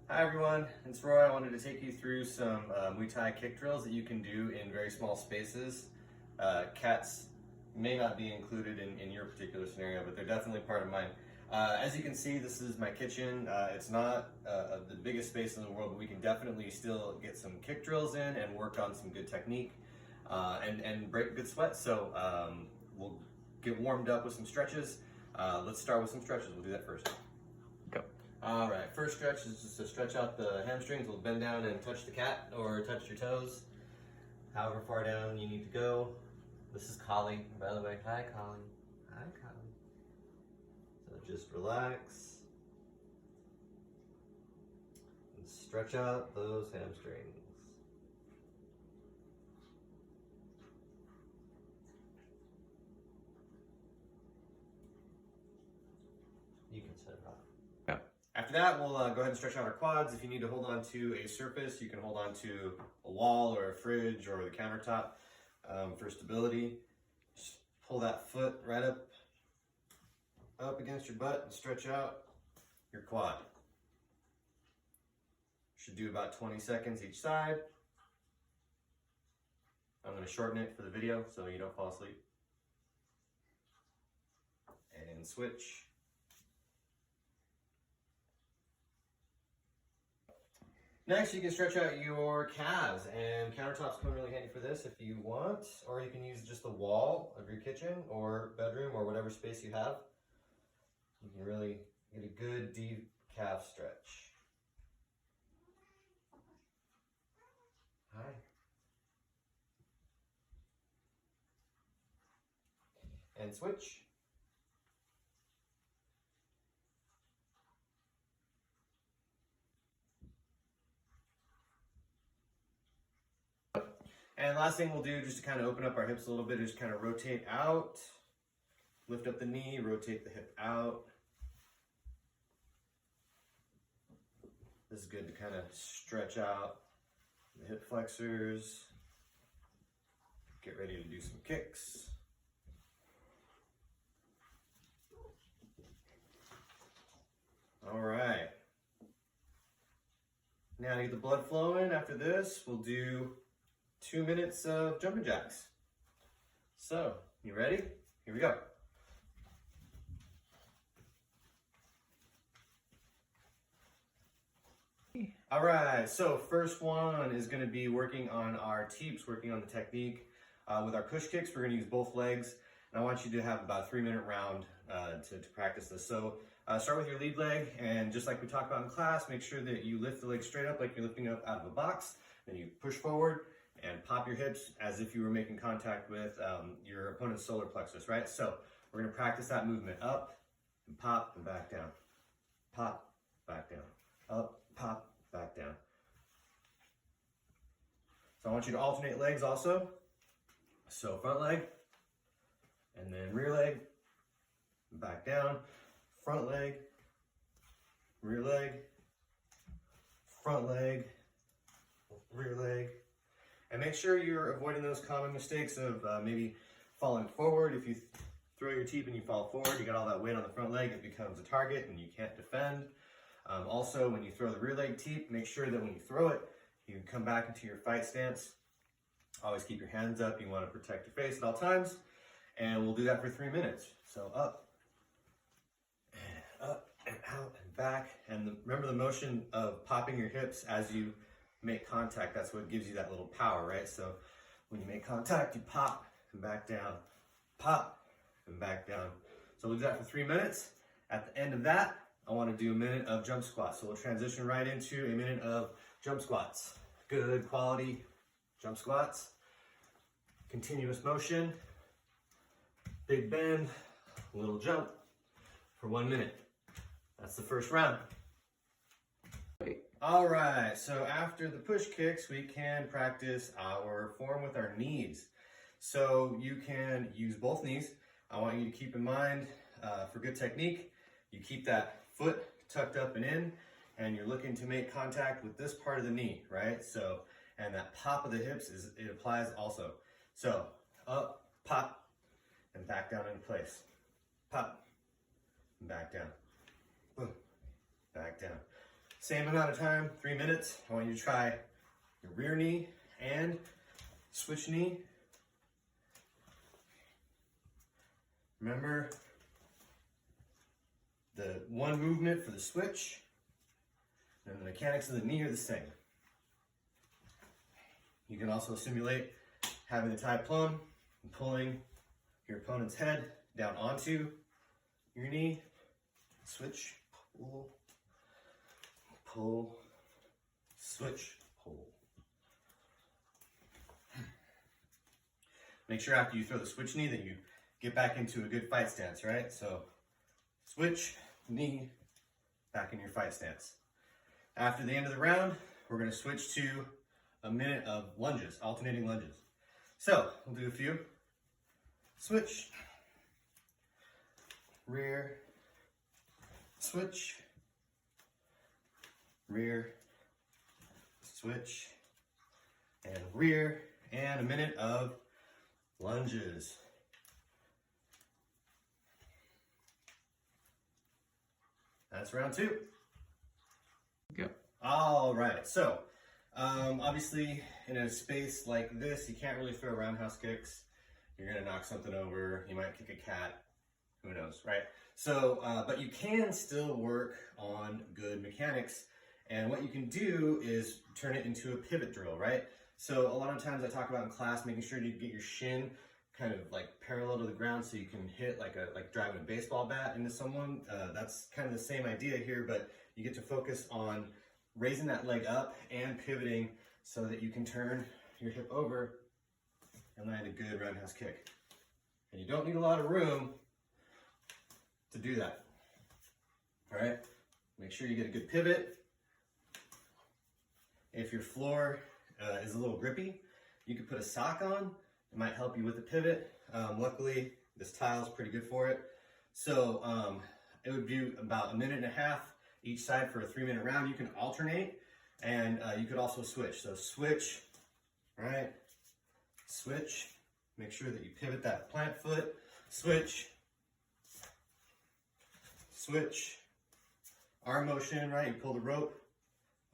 Hi everyone, it's Roy. I wanted to take you through some Muay Thai kick drills that you can do in very small spaces. Cats may not be included in your particular scenario, but they're definitely part of mine. As you can see, this is my kitchen. It's not the biggest space in the world, but we can definitely still get some kick drills in and work on some good technique and break good sweat. So we'll get warmed up with some stretches. Let's start with some stretches. We'll do that first. Go. All right, first stretch is just to stretch out the hamstrings. We'll bend down and touch the cat or touch your toes, however far down you need to go. This is Collie, by the way. Hi, Collie. Hi, Collie. So just relax and stretch out those hamstrings. You can set it up. Yeah. After that, we'll go ahead and stretch out our quads. If you need to hold on to a surface, you can hold on to a wall or a fridge or the countertop for stability. Just pull that foot right up against your butt and stretch out your quad. Should do about 20 seconds each side. I'm going to shorten it for the video so you don't fall asleep. And switch. Next, you can stretch out your calves, and countertops come really handy for this if you want, or you can use just the wall of your kitchen or bedroom or whatever space you have. You can really get a good deep calf stretch. Hi. And switch. And last thing we'll do, just to kind of open up our hips a little bit, is kind of rotate out, lift up the knee, rotate the hip out. This is good to kind of stretch out the hip flexors. Get ready to do some kicks. All right. Now to get the blood flowing, after this, we'll do 2 minutes of jumping jacks. So, you ready? Here we go. All right, so first one is going to be working on our teeps, working on the technique. With our push kicks, we're going to use both legs. And I want you to have about a 3-minute round to practice this. So start with your lead leg, and just like we talked about in class, make sure that you lift the leg straight up like you're lifting it up out of a box. Then you push forward and pop your hips as if you were making contact with your opponent's solar plexus, right? So we're gonna practice that movement up and pop and back down. Pop, back down. Up, pop, back down. So I want you to alternate legs also. So front leg, and then rear leg, back down. Front leg, rear leg, front leg, rear leg. And make sure you're avoiding those common mistakes of maybe falling forward. If you throw your teep and you fall forward, you got all that weight on the front leg, it becomes a target and you can't defend. Also, when you throw the rear leg teep, make sure that when you throw it, you can come back into your fight stance. Always keep your hands up. You want to protect your face at all times. And we'll do that for 3 minutes. So up and out and back. And remember the motion of popping your hips as you make contact. That's what gives you that little power, right? So when you make contact, you pop and back down, pop and back down. So we'll do that for 3 minutes. At the end of that, I want to do a minute of jump squats. So we'll transition right into a minute of jump squats. Good quality jump squats. Continuous motion, big bend, little jump for 1 minute. That's the first round. All right, so after the push kicks, we can practice our form with our knees. So you can use both knees. I want you to keep in mind, for good technique, you keep that foot tucked up and in, and you're looking to make contact with this part of the knee, right? So, and that pop of the hips, it applies also. So, up, pop, and back down into place. Pop, and back down. Boom, back down. Same amount of time, 3 minutes. I want you to try your rear knee and switch knee. Remember, the one movement for the switch and the mechanics of the knee are the same. You can also simulate having the tie plumb and pulling your opponent's head down onto your knee. Switch, pull, pull, switch, pull. Make sure after you throw the switch knee that you get back into a good fight stance, right? So switch, knee, back in your fight stance. After the end of the round, we're going to switch to a minute of lunges, alternating lunges. So we'll do a few. Switch, rear, switch, rear, switch, and rear, and a minute of lunges. That's round 2. Go. All right, so obviously in a space like this, you can't really throw roundhouse kicks. You're gonna knock something over, you might kick a cat, who knows, right? So, but you can still work on good mechanics, and what you can do is turn it into a pivot drill, right? So a lot of times I talk about in class, making sure you get your shin kind of like parallel to the ground so you can hit like driving a baseball bat into someone. That's kind of the same idea here, but you get to focus on raising that leg up and pivoting so that you can turn your hip over and land a good roundhouse kick. And you don't need a lot of room to do that. All right, make sure you get a good pivot. If your floor is a little grippy, you could put a sock on. It might help you with the pivot. Luckily, this tile is pretty good for it. So it would be about 1.5 minutes each side for a 3-minute round. You can alternate, and you could also switch. So switch, right? Switch. Make sure that you pivot that plant foot. Switch. Switch. Arm motion, right? You pull the rope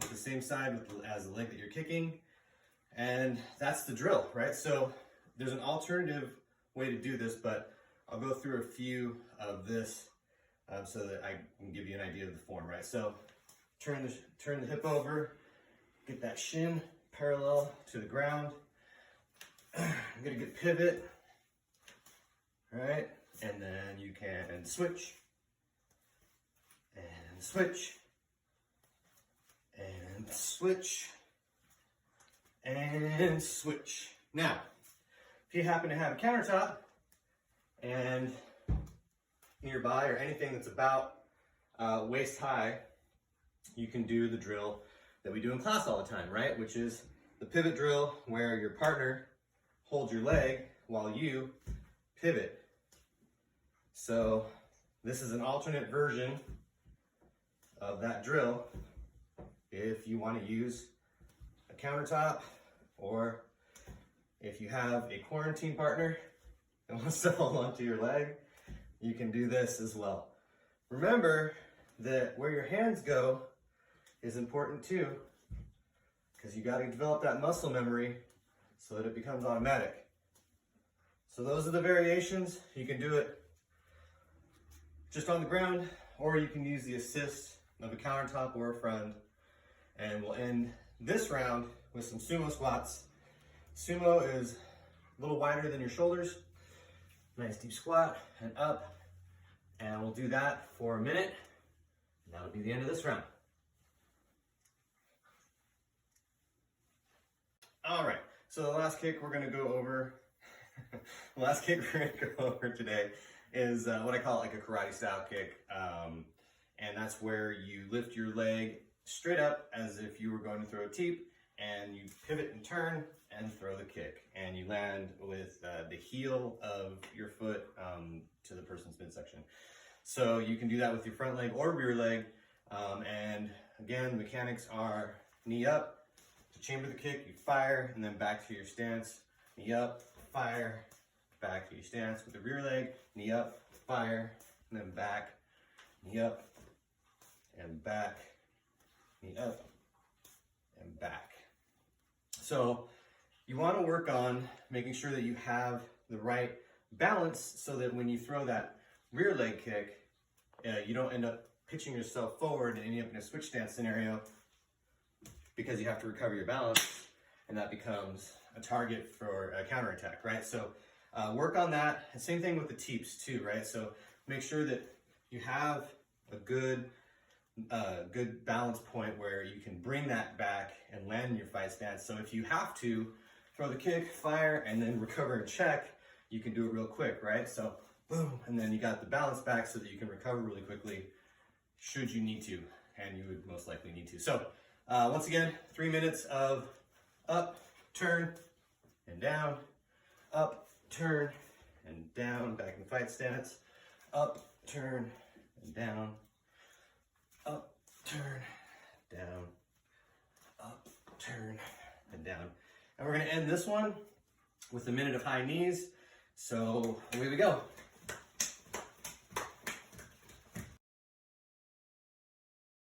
with the same side as the leg that you're kicking. And that's the drill, right? So there's an alternative way to do this, but I'll go through a few of this so that I can give you an idea of the form, right? So turn the hip over, get that shin parallel to the ground, get a good pivot, right? And then you can switch, and switch, and switch, and switch. Now, if you happen to have a countertop and nearby or anything that's about waist high, you can do the drill that we do in class all the time, right? Which is the pivot drill, where your partner holds your leg while you pivot. So this is an alternate version of that drill if you want to use a countertop, or if you have a quarantine partner that wants to hold onto your leg, you can do this as well. Remember that where your hands go is important too, because you got to develop that muscle memory so that it becomes automatic. So those are the variations. You can do it just on the ground, or you can use the assist of a countertop or a friend. And we'll end this round with some sumo squats. Sumo is a little wider than your shoulders. Nice deep squat and up. And we'll do that for a minute. And that'll be the end of this round. All right, so the last kick we're gonna go over, today is what I call like a karate style kick. And that's where you lift your leg straight up as if you were going to throw a teep, and you pivot and turn and throw the kick. And you land with the heel of your foot to the person's midsection. So you can do that with your front leg or rear leg. And again, mechanics are knee up, to chamber the kick, you fire, and then back to your stance. Knee up, fire, back to your stance. With the rear leg, knee up, fire, and then back, knee up, and back, knee up, and back. So you want to work on making sure that you have the right balance so that when you throw that rear leg kick, you don't end up pitching yourself forward and ending up in a switch stance scenario because you have to recover your balance, and that becomes a target for a counterattack, right? So work on that. And same thing with the teeps too, right? So make sure that you have a good balance point where you can bring that back and land in your fight stance. So if you have to throw the kick, fire, and then recover and check, you can do it real quick, right? So boom, and then you got the balance back so that you can recover really quickly should you need to, and you would most likely need to. So once again, 3 minutes of up, turn, and down, up, turn, and down, back in fight stance, up, turn, and down, up, turn, down, up, turn, and down. And we're gonna end this one with a minute of high knees. So away we go.